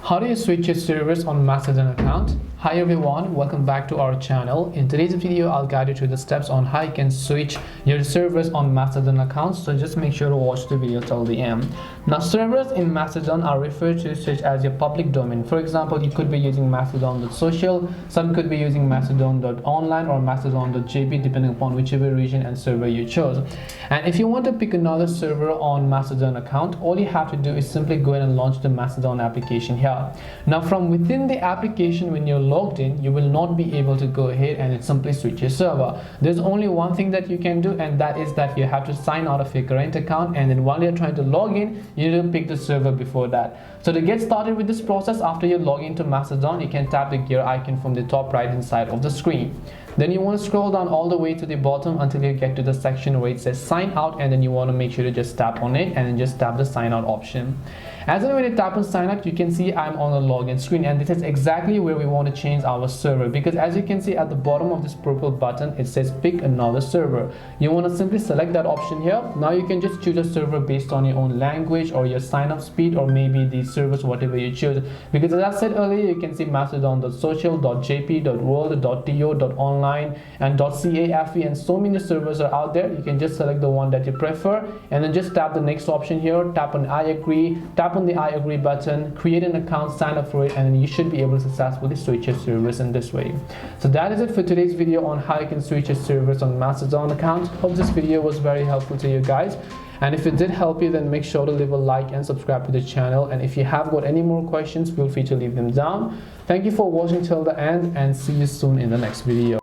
How do you switch your servers on Mastodon account? Hi everyone, welcome back to our channel. In today's video, I'll guide you through the steps on how you can switch your servers on Mastodon accounts. So just make sure to watch the video till the end. Now, servers in Mastodon are referred to such as your public domain. For example, you could be using mastodon.social, some could be using mastodon.online or mastodon.jp depending upon whichever region and server you chose. And if you want to pick another server on Mastodon account, all you have to do is simply go ahead and launch the Mastodon application here. Now, from within the application, when you're logged in, you will not be able to go ahead and simply switch your server. There's only one thing that you can do, and that is that you have to sign out of your current account, and then while you're trying to log in, you need to pick the server before that. So to get started with this process, after you log into Mastodon, you can tap the gear icon from the top right hand side of the screen. Then you want to scroll down all the way to the bottom until you get to the section where it says sign out, and then you want to make sure to just tap on it and then just tap the sign out option. As when you tap on sign up, you can see I'm on the login screen, and this is exactly where we want to change our server, because as you can see at the bottom of this purple button, it says pick another server. You want to simply select that option here. Now you can just choose a server based on your own language or your sign up speed, or maybe the servers whatever you choose, because as I said earlier, you can see mastodon.social, .jp, .world, .to, .online and .cafe, and so many servers are out there. You can just select the one that you prefer and then just tap the next option here, tap on I agree, tap on the I agree button, create an account, sign up for it, and then you should be able to successfully switch your servers in this way. So that is it for today's video on how you can switch your servers on Mastodon account. Hope this video was very helpful to you guys, and if it did help you, then make sure to leave a like and subscribe to the channel. And if you have got any more questions, feel free to leave them down. Thank you for watching till the end, and see you soon in the next video.